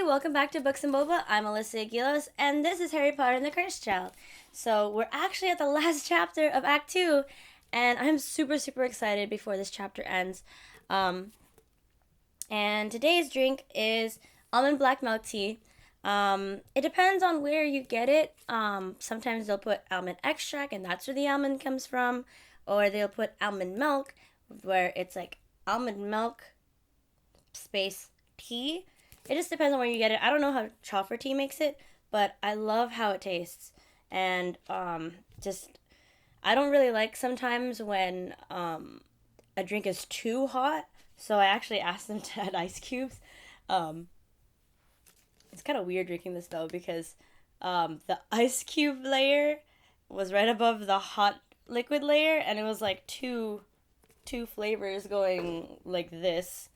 welcome back to Books and Boba. I'm Alyssa Aguilos, and this is Harry Potter and the Cursed Child. So we're actually at the last chapter of Act 2, and I'm super excited before this chapter ends. And today's drink is almond black milk tea. It depends on where you get it. Sometimes they'll put almond extract, and that's where the almond comes from. Or they'll put almond milk, where it's like almond milk space tea. It just depends on where you get it. I don't know how Chopper Tea makes it, but I love how it tastes. And I don't really like sometimes when a drink is too hot. So I actually asked them to add ice cubes. It's kind of weird drinking this though because the ice cube layer was right above the hot liquid layer, and it was like two flavors going like this.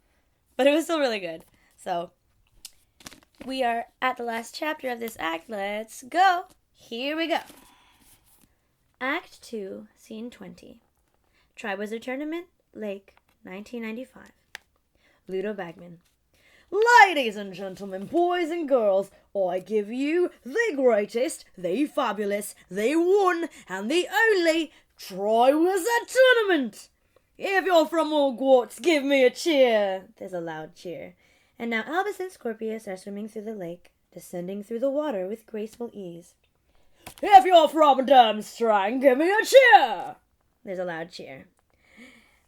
But it was still really good. So we are at the last chapter of this act. Let's go. Here we go. Act 2, Scene 20. Triwizard Tournament, Lake, 1995. Ludo Bagman. Ladies and gentlemen, boys and girls, I give you the greatest, the fabulous, the one and the only Triwizard Tournament. If you're from Hogwarts, give me a cheer. There's a loud cheer. And now Albus and Scorpius are swimming through the lake, descending through the water with graceful ease. If you're from Durmstrang, give me a cheer. There's a loud cheer.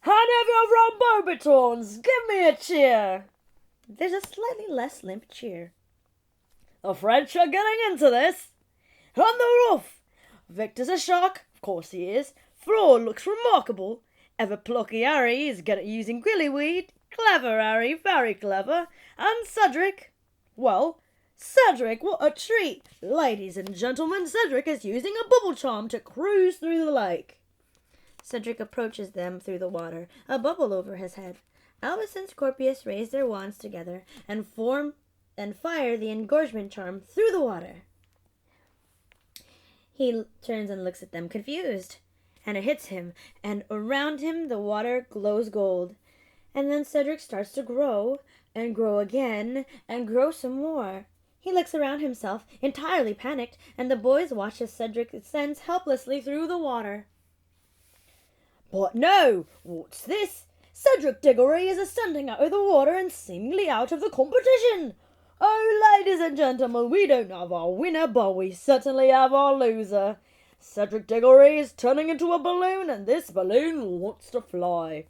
And if you're from Beauxbatons, give me a cheer. There's a slightly less limp cheer. The French are getting into this. On the roof. Victor's a shark, of course he is. Floor looks remarkable. Ever plucky Harry is good at using gillyweed. Clever Harry, very clever. And Cedric, well, Cedric, what a treat. Ladies and gentlemen, Cedric is using a bubble charm to cruise through the lake. Cedric approaches them through the water, a bubble over his head. Albus and Scorpius raise their wands together and fire the engorgement charm through the water. He turns and looks at them confused, and it hits him, and around him the water glows gold. And then Cedric starts to grow, and grow again, and grow some more. He looks around himself, entirely panicked, and the boys watch as Cedric ascends helplessly through the water. But no! What's this? Cedric Diggory is ascending out of the water and seemingly out of the competition. Oh, ladies and gentlemen, we don't have our winner, but we certainly have our loser. Cedric Diggory is turning into a balloon, and this balloon wants to fly.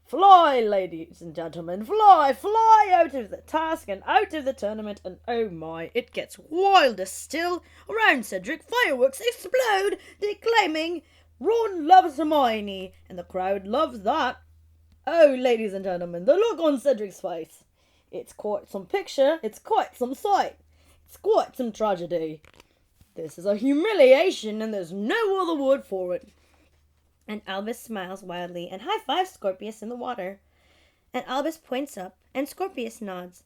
Fly, ladies and gentlemen, fly, fly out of the task and out of the tournament, and oh my, it gets wilder still. Around Cedric, fireworks explode, declaiming, Ron loves Hermione, and the crowd loves that. Oh, ladies and gentlemen, the look on Cedric's face. It's quite some picture, it's quite some sight. It's quite some tragedy. This is a humiliation, and there's no other word for it. And Albus smiles wildly and high-fives Scorpius in the water. And Albus points up, and Scorpius nods,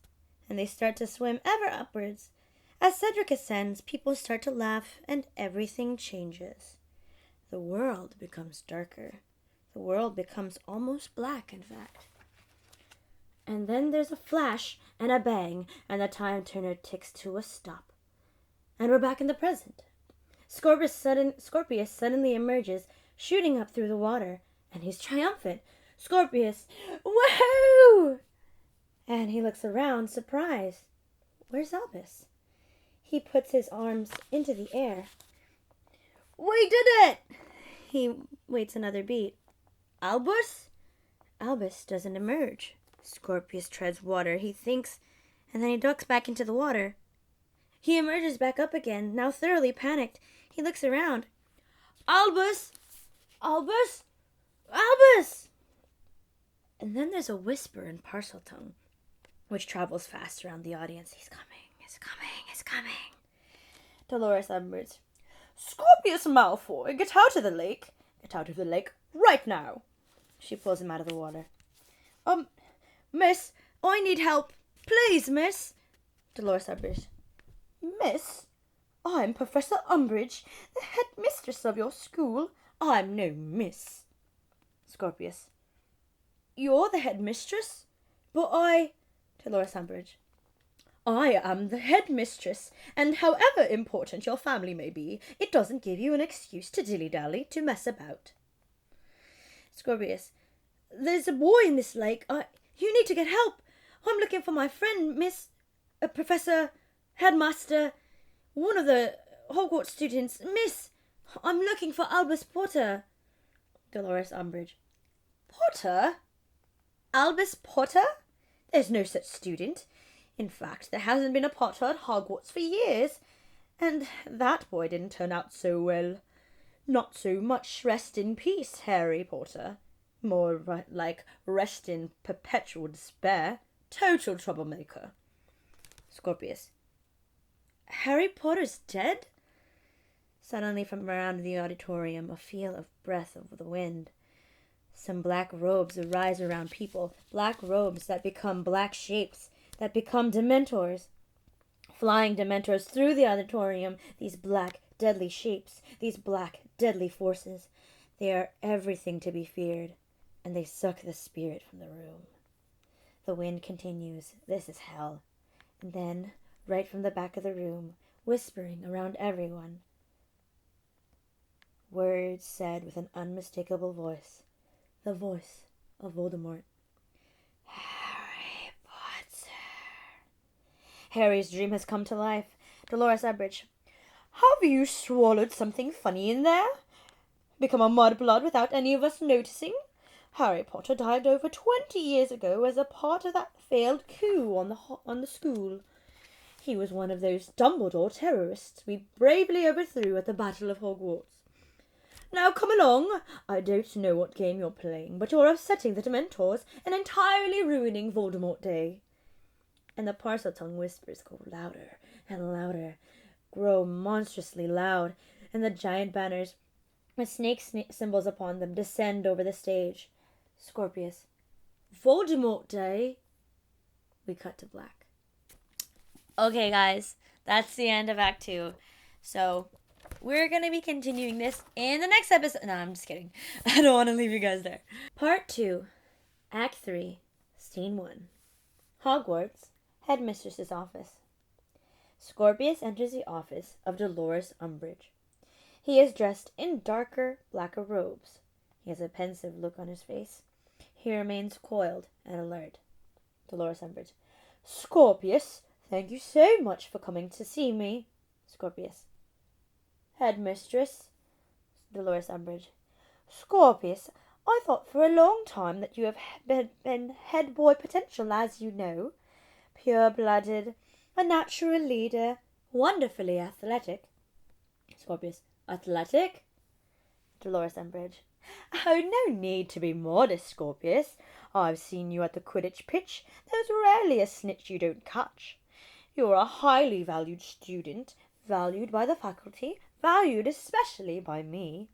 and they start to swim ever upwards. As Cedric ascends, people start to laugh, and everything changes. The world becomes darker. The world becomes almost black, in fact. And then there's a flash and a bang, and the time turner ticks to a stop. And we're back in the present. Scorpius suddenly emerges, shooting up through the water, and he's triumphant. Scorpius, woohoo! And he looks around, surprised. Where's Albus? He puts his arms into the air. We did it! He waits another beat. Albus? Albus doesn't emerge. Scorpius treads water, he thinks, and then he ducks back into the water. He emerges back up again, now thoroughly panicked. He looks around. Albus! Albus! Albus! And then there's a whisper in parcel tongue, which travels fast around the audience. He's coming, he's coming, he's coming. Dolores Umbridge. Scorpius Malfoy, get out of the lake. Get out of the lake right now. She pulls him out of the water. Miss, I need help. Please, miss. Dolores Umbridge. Miss, I'm Professor Umbridge, the headmistress of your school. I'm no miss. You're the headmistress? But I... Dolores Umbridge. I am the headmistress, and however important your family may be, it doesn't give you an excuse to dilly-dally, to mess about. Scorpius, there's a boy in this lake. You need to get help. I'm looking for my friend, Professor, Headmaster, one of the Hogwarts students. Miss, I'm looking for Albus Potter. Dolores Umbridge. Potter? Albus Potter? There's no such student. In fact, there hasn't been a Potter at Hogwarts for years. And that boy didn't turn out so well. Not so much rest in peace, Harry Potter. More like rest in perpetual despair. Total troublemaker. Scorpius. Harry Potter's dead? Suddenly from around the auditorium, a feel of breath of the wind. Some black robes arise around people, black robes that become black shapes, that become Dementors. Flying Dementors through the auditorium, these black, deadly shapes, these black, deadly forces. They are everything to be feared, and they suck the spirit from the room. The wind continues. This is hell. And then, right from the back of the room, whispering around everyone, words said with an unmistakable voice. The voice of Voldemort. Harry Potter. Harry's dream has come to life. Dolores Umbridge. Have you swallowed something funny in there? Become a mudblood without any of us noticing? Harry Potter died over 20 years ago as a part of that failed coup on the school. He was one of those Dumbledore terrorists we bravely overthrew at the Battle of Hogwarts. Now come along. I don't know what game you're playing, but you're upsetting the Dementors and entirely ruining Voldemort Day. And the Parseltongue whispers go louder and louder, grow monstrously loud, and the giant banners with snake symbols upon them descend over the stage. Scorpius. Voldemort Day. We cut to black. Okay, guys, that's the end of Act 2. So, we're going to be continuing this in the next episode. No, I'm just kidding. I don't want to leave you guys there. Part 2, Act 3, Scene 1. Hogwarts, Headmistress's office. Scorpius enters the office of Dolores Umbridge. He is dressed in darker, blacker robes. He has a pensive look on his face. He remains coiled and alert. Dolores Umbridge. Scorpius, thank you so much for coming to see me. Scorpius. Headmistress. Dolores Umbridge. Scorpius, I thought for a long time that you have been head boy potential, as you know. Pure-blooded, a natural leader, wonderfully athletic. Scorpius. Athletic? Dolores Umbridge. Oh, no need to be modest, Scorpius. I've seen you at the Quidditch pitch. There's rarely a snitch you don't catch. You're a highly valued student, valued by the faculty, valued especially by me.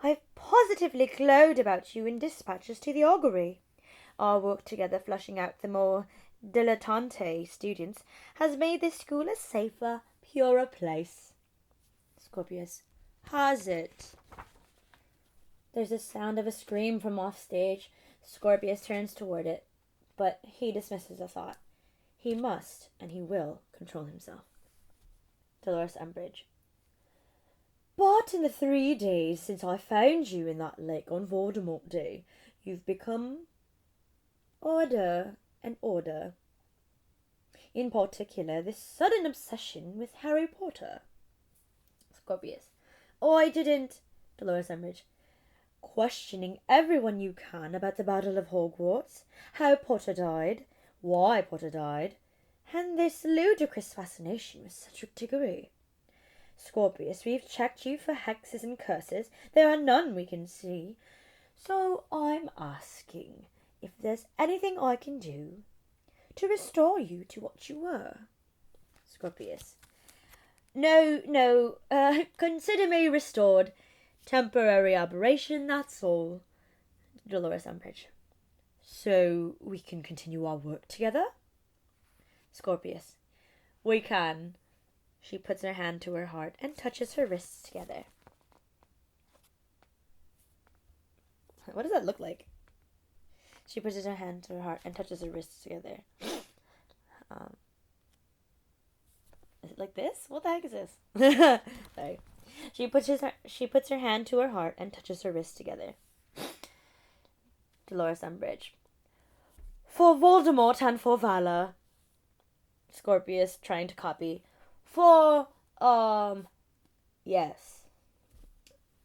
I've positively glowed about you in dispatches to the augury. Our work together flushing out the more dilettante students has made this school a safer, purer place. Scorpius. Has it? There's a sound of a scream from off stage. Scorpius turns toward it, but he dismisses the thought. He must, and he will, control himself. Dolores Umbridge. But in the 3 days since I found you in that lake on Voldemort Day, you've become odder and odder. In particular, this sudden obsession with Harry Potter. Scorpius. Oh, I didn't. Dolores Umbridge. Questioning everyone you can about the Battle of Hogwarts, how Potter died, why Potter died, and this ludicrous fascination with Cedric Diggory. Scorpius, we've checked you for hexes and curses. There are none we can see. So I'm asking if there's anything I can do to restore you to what you were. Scorpius. No, consider me restored. Temporary aberration, that's all. Dolores Umbridge. So we can continue our work together? Scorpius. We can. She puts her hand to her heart and touches her wrists together. What does that look like? She puts her hand to her heart and touches her wrists together. like this? What the heck is this? Sorry. She puts her hand to her heart and touches her wrists together. Dolores Umbridge. For Voldemort and for valor. Scorpius trying to copy. For, yes.